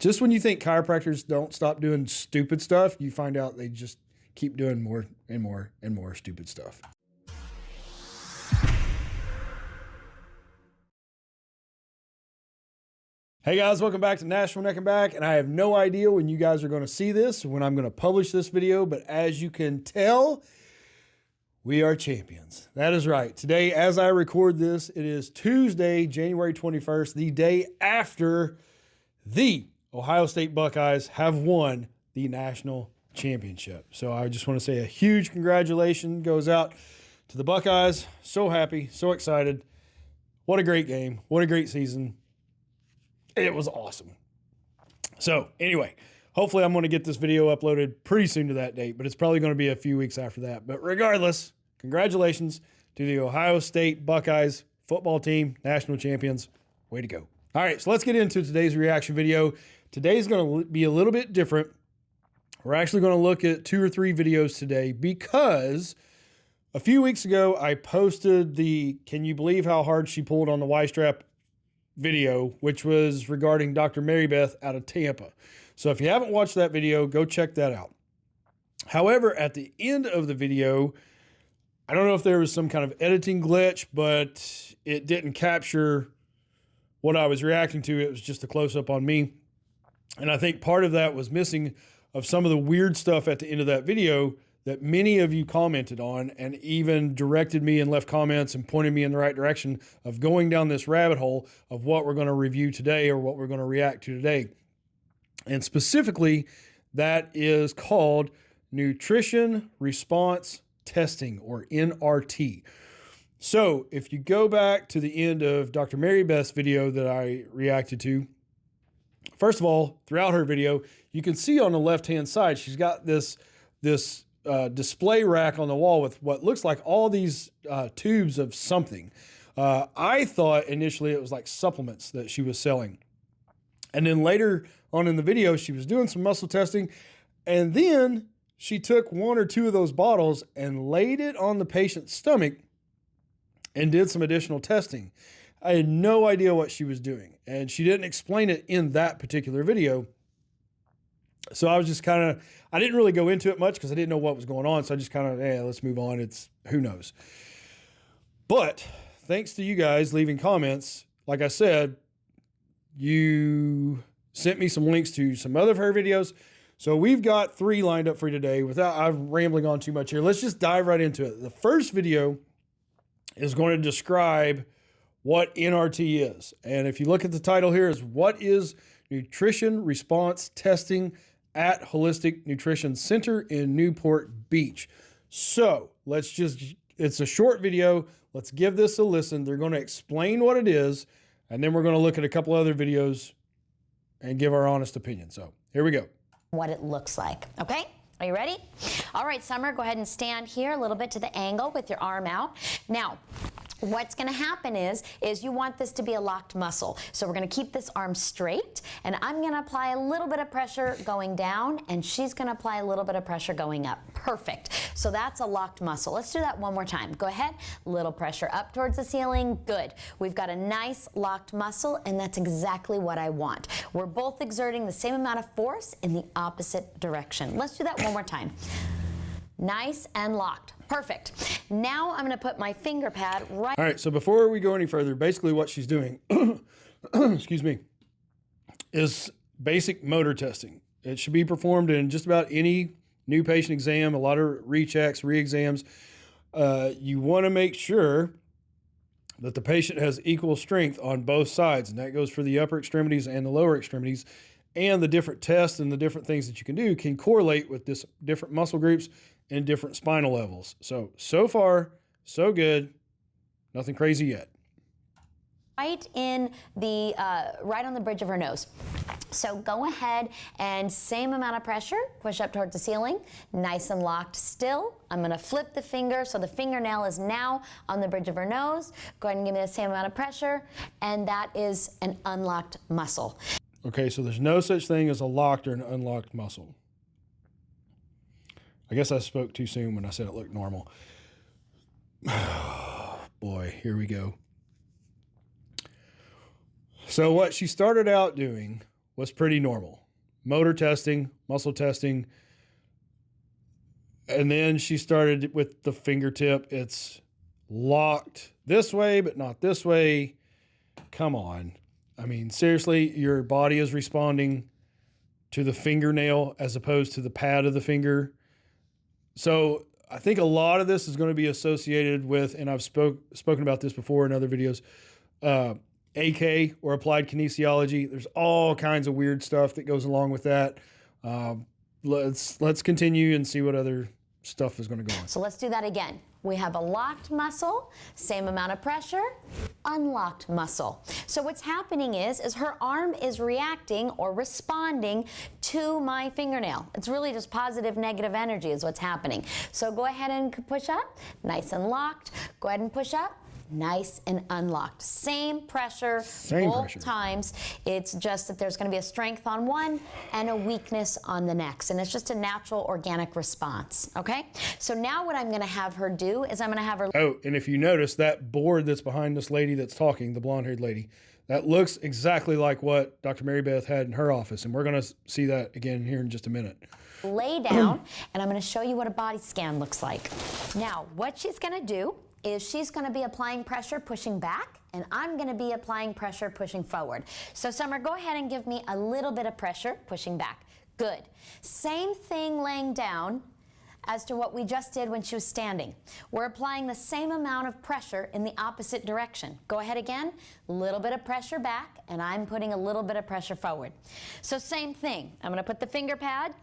Just when you think chiropractors don't stop doing stupid stuff, you find out they just keep doing more and more and more stupid stuff. Hey guys, welcome back to Nashville Neck and Back, and I have no idea when you guys are going to see this, when I'm going to publish this video, but as you can tell, we are champions. That is right. Today, as I record this, it is Tuesday, January 21st, the day after the Ohio State Buckeyes have won the national championship. So I just want to say a huge congratulations goes out to the Buckeyes. So happy, so excited. What a great game. What a great season. It was awesome. So anyway, hopefully I'm going to get this video uploaded pretty soon to that date, but it's probably going to be a few weeks after that. But regardless, congratulations to the Ohio State Buckeyes football team, national champions. Way to go. All right, so let's get into today's reaction video. Today's going to be a little bit different. We're actually going to look at 2 or 3 videos today because a few weeks ago I posted the "Can you believe how hard she pulled on the Y-strap" video, which was regarding Dr. Mary Beth out of Tampa. So if you haven't watched that video, go check that out. However, at the end of the video, I don't know if there was some kind of editing glitch, but it didn't capture what I was reacting to. It was just a close-up on me. And I think part of that was missing of some of the weird stuff at the end of that video that many of you commented on and even directed me and left comments and pointed me in the right direction of going down this rabbit hole of what we're going to review today or what we're going to react to today. And specifically, that is called nutrition response testing, or NRT. So if you go back to the end of Dr. Mary Beth's video that I reacted to, first of all, throughout her video, you can see on the left-hand side, she's got this display rack on the wall with what looks like all these tubes of something. I thought initially it was like supplements that she was selling. And then later on in the video, she was doing some muscle testing. And then she took 1 or 2 of those bottles and laid it on the patient's stomach and did some additional testing. I had no idea what she was doing. And she didn't explain it in that particular video. So I was just I didn't really go into it much because I didn't know what was going on. So I just let's move on. Who knows? But thanks to you guys leaving comments, like I said, you sent me some links to some other of her videos. So we've got 3 lined up for you today. I'm rambling on too much here. Let's just dive right into it. The first video is going to describe what NRT is. And if you look at the title here, is what is nutrition response testing at Holistic Nutrition Center in Newport Beach. So it's a short video. Let's give this a listen. They're going to explain what it is, and then we're going to look at a couple other videos and give our honest opinion. So here we go. What it looks like, okay? Are you ready? All right, Summer, go ahead and stand here a little bit to the angle with your arm out. Now, what's going to happen is you want this to be a locked muscle. So we're going to keep this arm straight, and I'm going to apply a little bit of pressure going down, and she's going to apply a little bit of pressure going up. Perfect. So that's a locked muscle. Let's do that one more time. Go ahead. Little pressure up towards the ceiling. Good. We've got a nice locked muscle, and that's exactly what I want. We're both exerting the same amount of force in the opposite direction. Let's do that one more time. Nice and locked. Perfect. Now I'm going to put my finger pad right. All right, so before we go any further, basically what she's doing, excuse me, is basic motor testing. It should be performed in just about any new patient exam, a lot of rechecks, re-exams. You want to make sure that the patient has equal strength on both sides, and that goes for the upper extremities and the lower extremities. And the different tests and the different things that you can do can correlate with this different muscle groups and different spinal levels. So far, so good. Nothing crazy yet. Right in the, right on the bridge of her nose. So go ahead and same amount of pressure, push up towards the ceiling, nice and locked still. I'm going to flip the finger so the fingernail is now on the bridge of her nose. Go ahead and give me the same amount of pressure, and that is an unlocked muscle. Okay, so there's no such thing as a locked or an unlocked muscle. I guess I spoke too soon when I said it looked normal. Boy, here we go. So what she started out doing was pretty normal. Motor testing, muscle testing. And then she started with the fingertip. It's locked this way, but not this way. Come on. I mean, seriously, your body is responding to the fingernail as opposed to the pad of the finger. So I think a lot of this is going to be associated with, and I've spoken about this before in other videos, AK or applied kinesiology. There's all kinds of weird stuff that goes along with that. Let's continue and see what other stuff is going to go on. So let's do that again. We have a locked muscle, same amount of pressure, unlocked muscle. So what's happening is her arm is reacting or responding to my fingernail. It's really just positive, negative energy is what's happening. So go ahead and push up, nice and locked. Go ahead and push up. Nice and unlocked. Same pressure both times. It's just that there's going to be a strength on one and a weakness on the next. And it's just a natural organic response. Okay? So now what I'm going to have her do is I'm going to have her... Oh, and if you notice that board that's behind this lady that's talking, the blonde-haired lady, that looks exactly like what Dr. Mary Beth had in her office. And we're going to see that again here in just a minute. Lay down, and I'm going to show you what a body scan looks like. Now, what she's going to do is she's going to be applying pressure, pushing back, and I'm going to be applying pressure, pushing forward. So Summer, go ahead and give me a little bit of pressure, pushing back. Good. Same thing laying down as to what we just did when she was standing. We're applying the same amount of pressure in the opposite direction. Go ahead again, a little bit of pressure back, and I'm putting a little bit of pressure forward. So same thing. I'm going to put the finger pad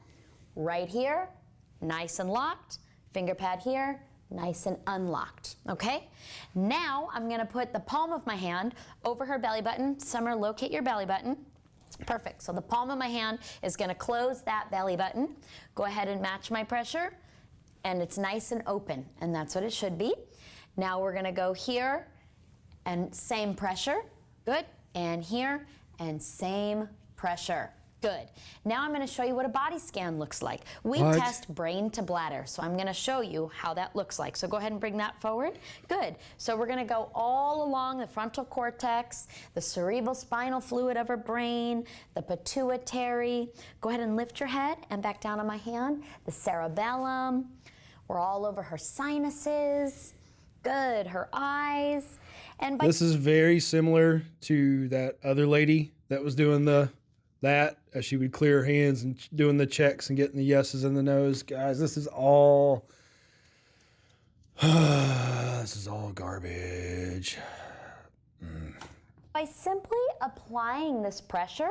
right here, nice and locked, finger pad here, nice and unlocked, okay? Now I'm gonna put the palm of my hand over her belly button. Summer, locate your belly button. Perfect, so the palm of my hand is gonna close that belly button. Go ahead and match my pressure, and it's nice and open, and that's what it should be. Now we're gonna go here, and same pressure, good, and here, and same pressure. Good. Now I'm going to show you what a body scan looks like. We test brain to bladder, so I'm going to show you how that looks like. So go ahead and bring that forward. Good. So we're going to go all along the frontal cortex, the cerebral spinal fluid of her brain, the pituitary. Go ahead and lift your head and back down on my hand. The cerebellum. We're all over her sinuses. Good. Her eyes. And this is very similar to that other lady that was doing that as she would clear her hands and doing the checks and getting the yeses in the nose. Guys, this is all garbage. By simply applying this pressure,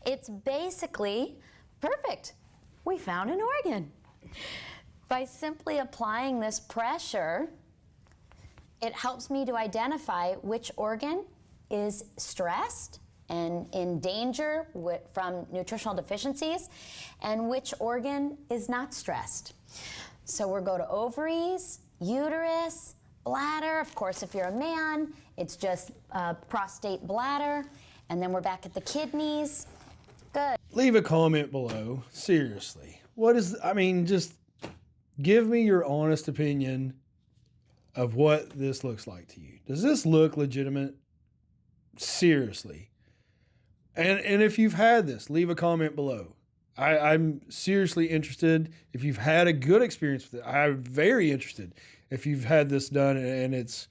it's basically perfect. We found an organ. By simply applying this pressure, it helps me to identify which organ is stressed and in danger from nutritional deficiencies, and which organ is not stressed. So we'll go to ovaries, uterus, bladder. Of course, if you're a man, it's just prostate, bladder, and then we're back at the kidneys. Good. Leave a comment below. Seriously. Just give me your honest opinion of what this looks like to you. Does this look legitimate? Seriously. And if you've had this, leave a comment below. I'm seriously interested. If you've had a good experience with it, I'm very interested. If you've had this done and it's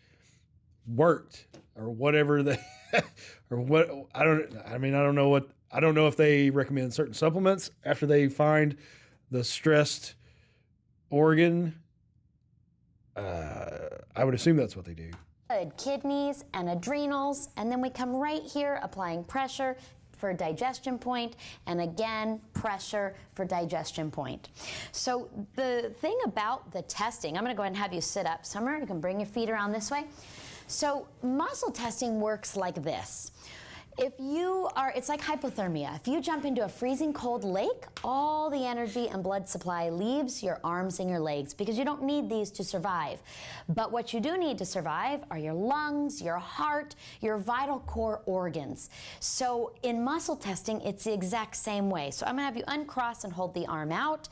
worked or whatever or what, I don't know if they recommend certain supplements after they find the stressed organ. I would assume that's what they do. Kidneys and adrenals, and then we come right here applying pressure for digestion point, and again pressure for digestion point. So the thing about the testing, I'm going to go ahead and have you sit up. Summer, you can bring your feet around this way. So muscle testing works like this. It's like hypothermia. If you jump into a freezing cold lake, all the energy and blood supply leaves your arms and your legs because you don't need these to survive. But what you do need to survive are your lungs, your heart, your vital core organs. So in muscle testing, it's the exact same way. So I'm gonna have you uncross and hold the arm out.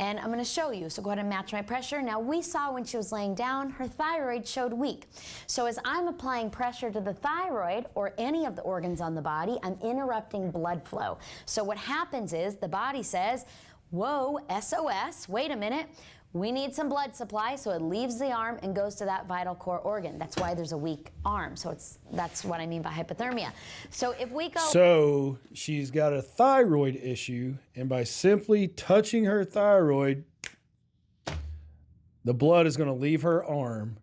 And I'm gonna show you, so go ahead and match my pressure. Now we saw when she was laying down, her thyroid showed weak. So as I'm applying pressure to the thyroid or any of the organs on the body, I'm interrupting blood flow. So what happens is the body says, whoa, SOS, wait a minute, we need some blood supply, so it leaves the arm and goes to that vital core organ. That's why there's a weak arm. So that's what I mean by hypothermia. So if we go... So she's got a thyroid issue, and by simply touching her thyroid, the blood is going to leave her arm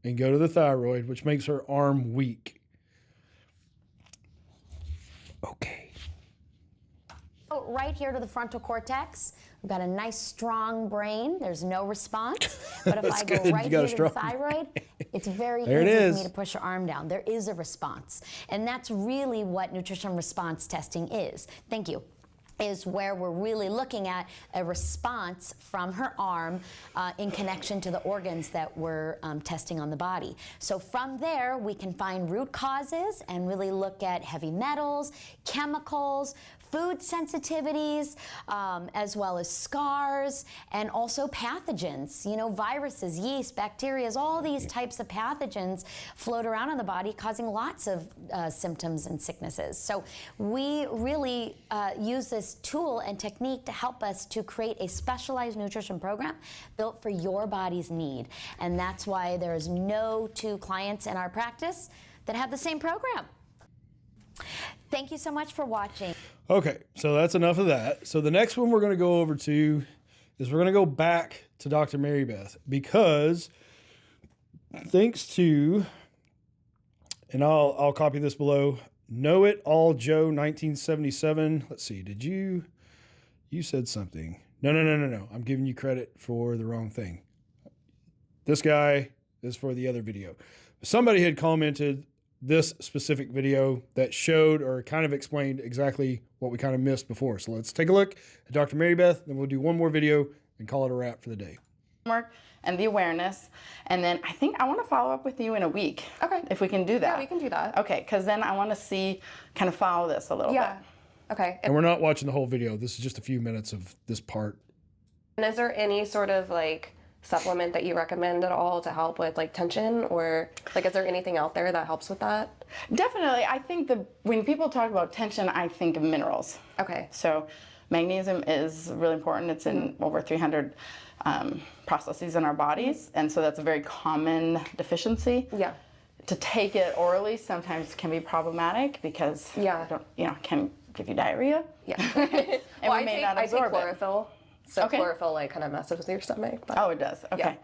and go to the thyroid, which makes her arm weak. Okay. Right here to the frontal cortex, we've got a nice strong brain. There's no response. But if I go right here to the thyroid, it's very easy for me to push your arm down. There is a response. And that's really what nutrition response testing is. Thank you. Is where we're really looking at a response from her arm in connection to the organs that we're testing on the body. So from there, we can find root causes and really look at heavy metals, chemicals, food sensitivities, as well as scars, and also pathogens. You know, viruses, yeast, bacteria, all these types of pathogens float around in the body, causing lots of symptoms and sicknesses. So we really use this tool and technique to help us to create a specialized nutrition program built for your body's need. And that's why there's no two clients in our practice that have the same program. Thank you so much for watching. Okay, so that's enough of that. So the next one we're going to go over to is we're going to go back to Dr. Mary Beth, because thanks to, and I'll copy this below, Know It All Joe 1977. Let's see, did you said something. No. I'm giving you credit for the wrong thing. This guy is for the other video. Somebody had commented this specific video that showed or kind of explained exactly what we kind of missed before. So let's take a look at Dr. Mary Beth, then we'll do one more video and call it a wrap for the day. And the awareness, and then I think I want to follow up with you in a week. Okay. If we can do that. Yeah, we can do that. Okay, because then I want to see, kind of follow this a little bit. Okay. And we're not watching the whole video. This is just a few minutes of this part. And is there any sort of like supplement that you recommend at all to help with like tension, or like is there anything out there that helps with that? Definitely. I think when people talk about tension, I think of minerals. Okay. So magnesium is really important. It's in over 300 processes in our bodies, and so that's a very common deficiency. Yeah. To take it orally sometimes can be problematic because can give you diarrhea. Yeah. And well, we may not absorb I take chlorophyll. So Okay. chlorophyll like kind of messes with your stomach. But Oh, it does. Okay.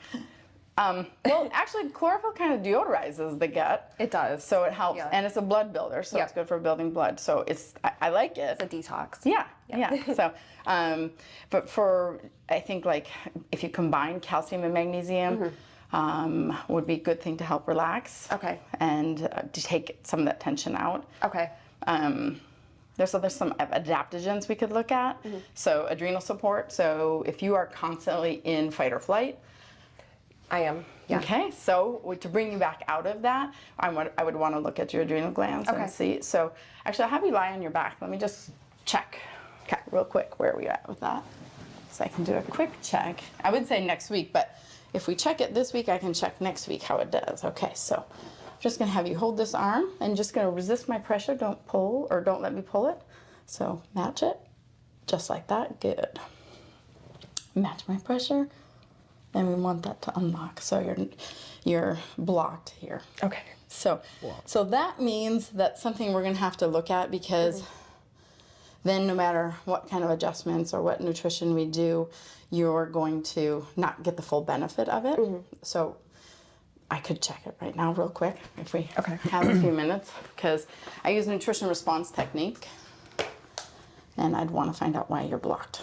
Well, actually, chlorophyll kind of deodorizes the gut. it does. So it helps, Yeah. and it's a blood builder, so it's good for building blood. So I like it. It's a detox. Yeah. So, but I think like if you combine calcium and magnesium, would be a good thing to help relax. Okay. And to take some of that tension out. Okay. There's some adaptogens we could look at. So adrenal support. So if you are constantly in fight or flight. I am. Yeah. Okay, so to bring you back out of that, I would want to look at your adrenal glands and see. So actually, I'll have you lie on your back. Let me just check, real quick, where we at with that. So I can do a quick check. I would say next week, but if we check it this week, I can check next week how it does. Okay, so I'm just going to have you hold this arm and just going to resist my pressure. Don't pull, or don't let me pull it. So match it, just like that. Good. Match my pressure. And we want that to unlock, so you're blocked here. Okay. So that means that's something we're going to have to look at, because then no matter what kind of adjustments or what nutrition we do, you're going to not get the full benefit of it. So I could check it right now real quick if we have a few minutes, because I use nutrition response technique, and I'd want to find out why you're blocked.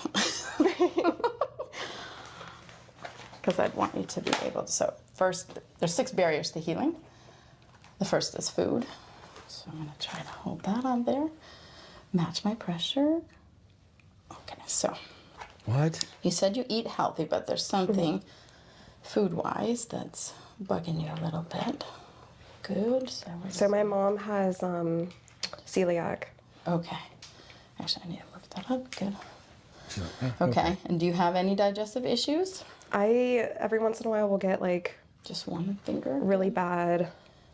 Because I'd want you to be able to. So first, there's 6 barriers to healing. The first is food. So I'm going to try to hold that on there. Match my pressure. Okay, so. What? You said you eat healthy, but there's something food-wise that's bugging you a little bit. Good. So my mom has celiac. Okay. Actually, I need to look that up. Good. She's like, "Eh, Okay. And do you have any digestive issues? I every once in a while will get like Just one finger? really bad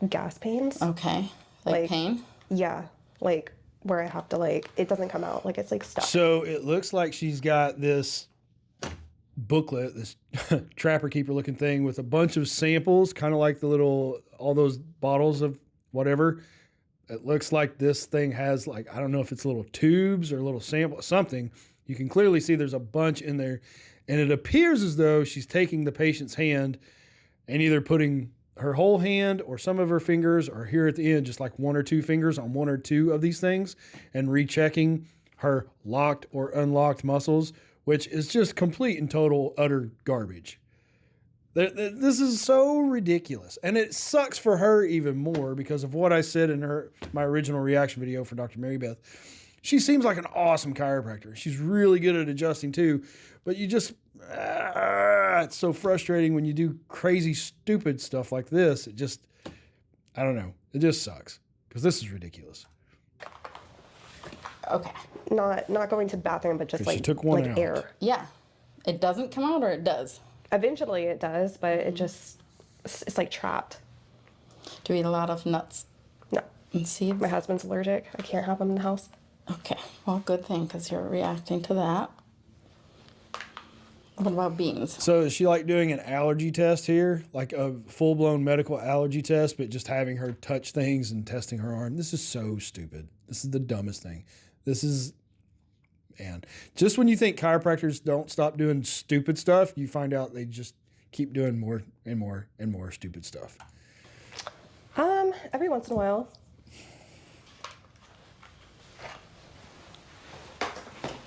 gas pains. Okay. Like pain? Yeah, like where I have to like it doesn't come out, like it's like stuck. So it looks like she's got this booklet, this trapper keeper looking thing with a bunch of samples, kind of like all those bottles of whatever. It looks like this thing has like, I don't know if it's little tubes or little sample, something. You can clearly see there's a bunch in there. And it appears as though she's taking the patient's hand and either putting her whole hand or some of her fingers, or here at the end, just like one or two fingers on one or two of these things, and rechecking her locked or unlocked muscles, which is just complete and total utter garbage. This is so ridiculous. And it sucks for her even more because of what I said in my original reaction video for Dr. Mary Beth. She seems like an awesome chiropractor. She's really good at adjusting too, but you just, it's so frustrating when you do crazy, stupid stuff like this. It just, I don't know. It just sucks because this is ridiculous. Okay. Not going to the bathroom, but just She like took one like out. air. Yeah. It doesn't come out or it does? Eventually it does, but it just it's like trapped. Do you eat a lot of nuts No, and seeds? my husband's allergic. I can't have him in the house. Okay. Well, good thing because you're reacting to that. What about beans? So is she like doing an allergy test here? Like a full-blown medical allergy test, but just having her touch things and testing her arm? This is so stupid. This is the dumbest thing. This is, man, just when you think chiropractors don't stop doing stupid stuff, you find out they just keep doing more and more and more stupid stuff. Every once in a while.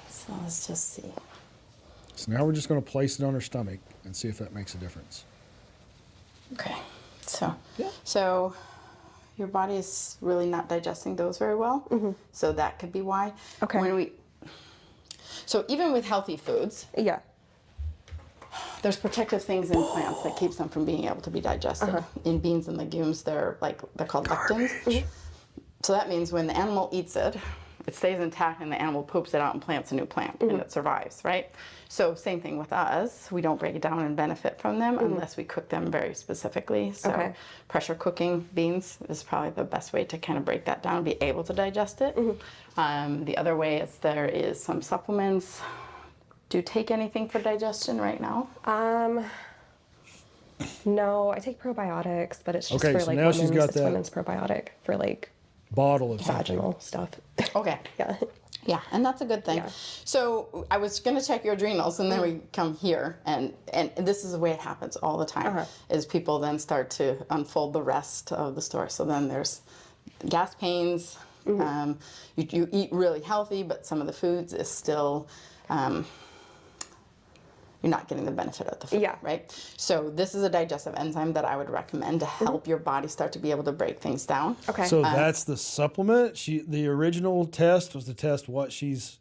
So let's just see. So now we're just going to place it on her stomach and see if that makes a difference. Okay. So, Yeah. so your body is really not digesting those very well. So that could be why. Okay. So even with healthy foods, Yeah. there's protective things in plants that keeps them from being able to be digested. In beans and legumes, they're called lectins. So that means when the animal eats it, it stays intact and the animal poops it out and plants a new plant and it survives, right? So same thing with us. We don't break it down and benefit from them unless we cook them very specifically. So pressure cooking beans is probably the best way to kind of break that down and be able to digest it. The other way is there is some supplements. Do you take anything for digestion right now? No, I take probiotics, but it's just Okay, for so like now she's got it's that women's probiotic for like bottle of something. vaginal stuff. Okay. Yeah. Yeah, and that's a good thing. Yeah. So I was going to check your adrenals, and then we come here, and this is the way it happens all the time, is people then start to unfold the rest of the story. So then there's gas pains. You eat really healthy, but some of the foods is still, you're not getting the benefit of the food, right? So this is a digestive enzyme that I would recommend to help your body start to be able to break things down. Okay. So that's the supplement. The original test was to test what she's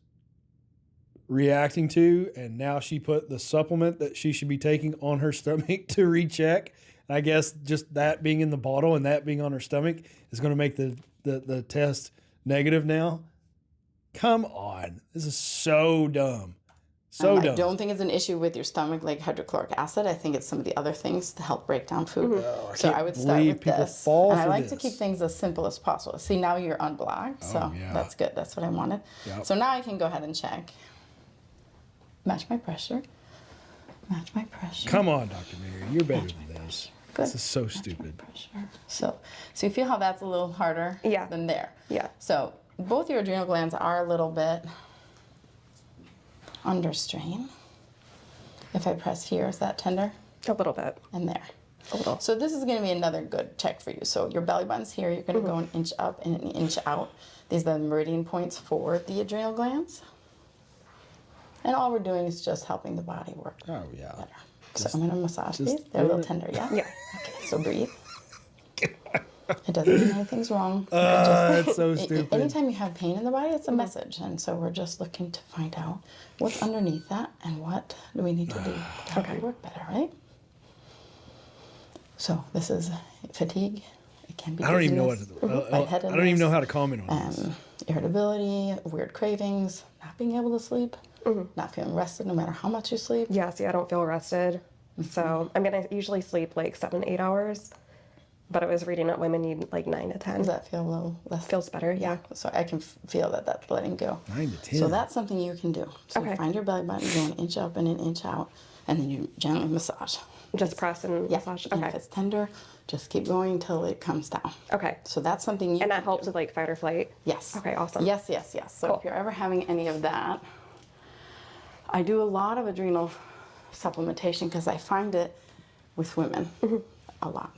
reacting to, and now she put the supplement that she should be taking on her stomach to recheck. I guess just that being in the bottle and that being on her stomach is going to make the test negative now. Come on. This is so dumb. So dumb. I don't think it's an issue with your stomach like hydrochloric acid. I think it's some of the other things to help break down food. So I would start with this. And I like to keep things as simple as possible. See, now you're unblocked, so that's good. That's what I wanted. Yep. So now I can go ahead and check. Match my pressure. Match my pressure. Come on, Dr. Mary. You're better than this. Good. This is so stupid. Pressure. So you feel how that's a little harder than there. Yeah. So both your adrenal glands are a little bit under strain. If I press here, is that tender? A little bit. And there. A little. So this is going to be another good check for you. So your belly button's here. You're going to go an inch up and an inch out. These are the meridian points for the adrenal glands. And all we're doing is just helping the body work Oh, yeah. better. So I'm going to massage just these. They're a little do it. tender, yeah? Yeah. Okay, so breathe. It doesn't mean anything's wrong. That's so stupid. Anytime you have pain in the body, it's a message. And so we're just looking to find out what's underneath that and what do we need to do to help you work better, right? So this is fatigue. It can be I don't even know dizziness, I don't even know how to comment on this. irritability, weird cravings, not being able to sleep. not feeling rested no matter how much you sleep. Yeah, see, I don't feel rested. So, I mean, I usually sleep like 7 to 8 hours, but I was reading that women need like 9 to 10. Does that feel a little less? Feels better, yeah. So I can feel that that's letting go. 9 to 10. So that's something you can do. So Okay. find your belly button, go an inch up and an inch out, and then you gently massage. Just press and massage? And Okay. if it's tender, just keep going until it comes down. Okay. So that's something you And that can helps do. with like fight or flight? Yes. Okay, awesome. Yes, yes, yes. So Cool. if you're ever having any of that, I do a lot of adrenal supplementation because I find it with women a lot.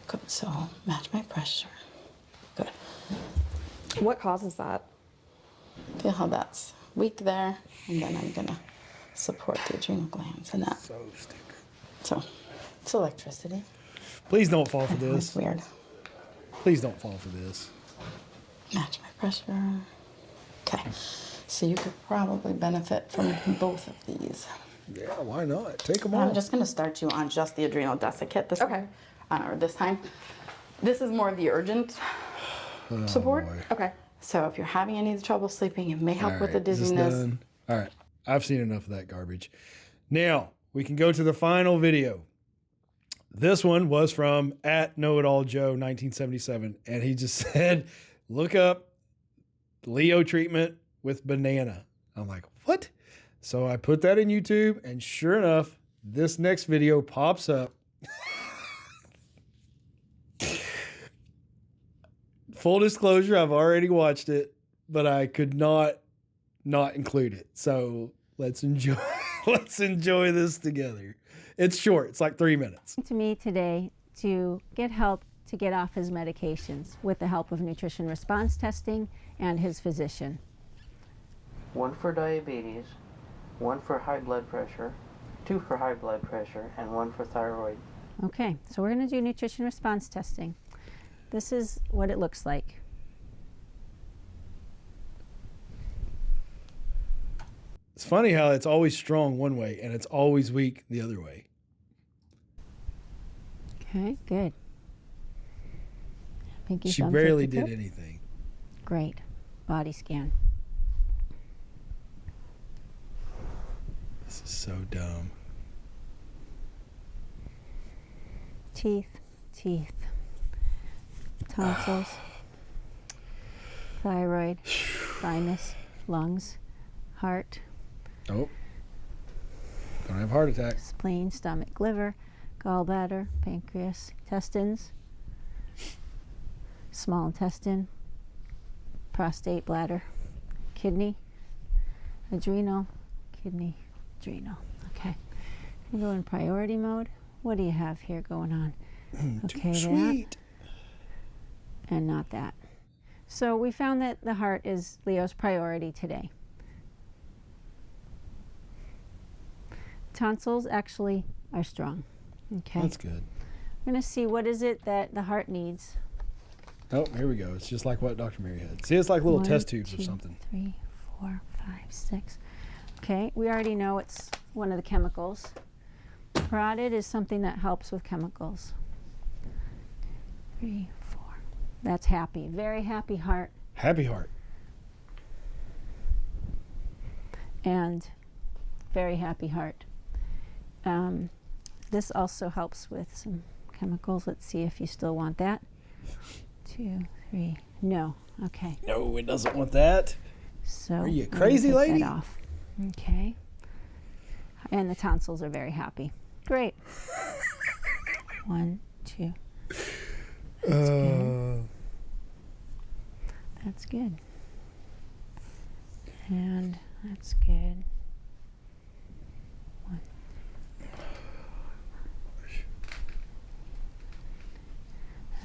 Good. So match my pressure. Good. What causes that? Feel how that's weak there, and then I'm gonna support the adrenal glands and that. So stupid. So it's electricity. Please don't fall for It's this. weird. Please don't fall for this. Match my pressure. Okay. So you could probably benefit from both of these. Yeah, why not? Take them I'm all. just going to start you on just the adrenal desiccant this Okay. or this time. This is more of the urgent support. boy. Okay. So if you're having any trouble sleeping, it may help All with the right, is this dizziness. done? All right. I've seen enough of that garbage. Now, we can go to the final video. This one was from @KnowItAllJoe1977, and he just said, look up Leo treatment with banana. I'm like, what? So I put that in YouTube, and sure enough, this next video pops up. Full disclosure, I've already watched it, but I could not include it. So let's enjoy this together. It's short. It's like 3 minutes. To me today to get help to get off his medications with the help of nutrition response testing and his physician. 1 for diabetes, 1 for high blood pressure, 2 for high blood pressure, and 1 for thyroid. Okay, so we're going to do nutrition response testing. This is what it looks like. It's funny how it's always strong one way and it's always weak the other way. Okay, good. Pinky She thumb, barely tip to did tip. anything. Great. Body scan. This is so dumb. Teeth, tonsils, thyroid, thymus, lungs, heart, Oh, don't have a heart attack. spleen, stomach, liver, gallbladder, pancreas, intestines, small intestine, prostate, bladder, kidney, adrenal, kidney, adrenal. Okay. I'm going to go in priority mode. What do you have here going on? Okay, Too that sweet. and not that. So we found that the heart is Leo's priority today. Tonsils actually are strong. Okay. That's good. We're going to see what is it that the heart needs. Oh, here we go. It's just like what Dr. Mary had. See, it's like little 1, test tubes or 2, something. 3, 4, 5, 6. Okay, we already know it's one of the chemicals. Parotid is something that helps with chemicals. 3, 4. That's happy. Very happy heart. Happy heart. And very happy heart. This also helps with some chemicals. Let's see if you still want that. 2, 3. No. Okay. No, it doesn't want that. So Are you I'm gonna crazy, take lady? that off. Okay. And the tonsils are very happy. Great. 1, 2. That's good. That's good. And that's good. 1.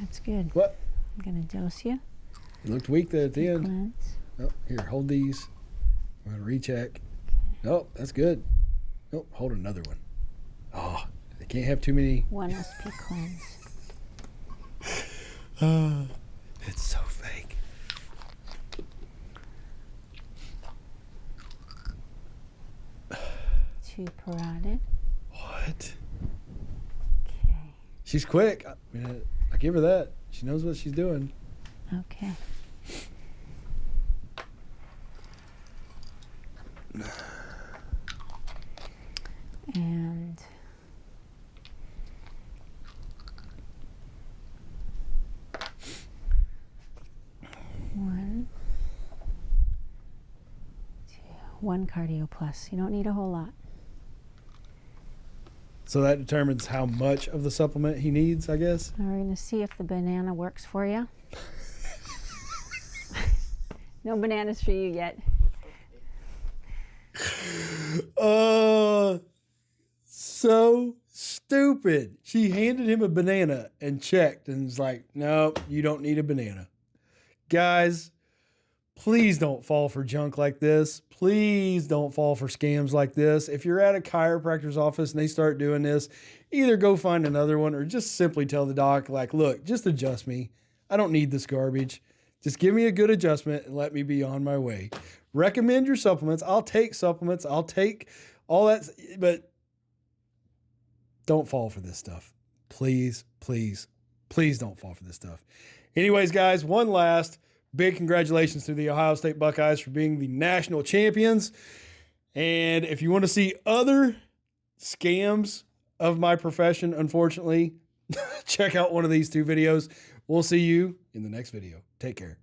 That's good. What? I'm gonna dose you. It looked weak there at the end. Cleanse. Oh, here, hold these. I'm going to recheck. Oh, that's good. Oh, hold another one. Oh, they can't have too many. 1 SP cleanse. It's so fake. 2 parotid. What? Okay. She's quick. I mean, I give her that. She knows what she's doing. Okay. And one cardio plus. You don't need a whole lot. So that determines how much of the supplement he needs, I guess. Now we're going to see if the banana works for you. No bananas for you yet. So stupid. She handed him a banana and checked and was like, no, you don't need a banana. Guys, please don't fall for junk like this. Please don't fall for scams like this. If you're at a chiropractor's office and they start doing this, either go find another one or just simply tell the doc, like, look, just adjust me. I don't need this garbage. Just give me a good adjustment and let me be on my way. Recommend your supplements. I'll take supplements. I'll take all that, but don't fall for this stuff. Please, please, please don't fall for this stuff. Anyways, guys, one last big congratulations to the Ohio State Buckeyes for being the national champions. And if you want to see other scams of my profession, unfortunately, check out one of these two videos. We'll see you in the next video. Take care.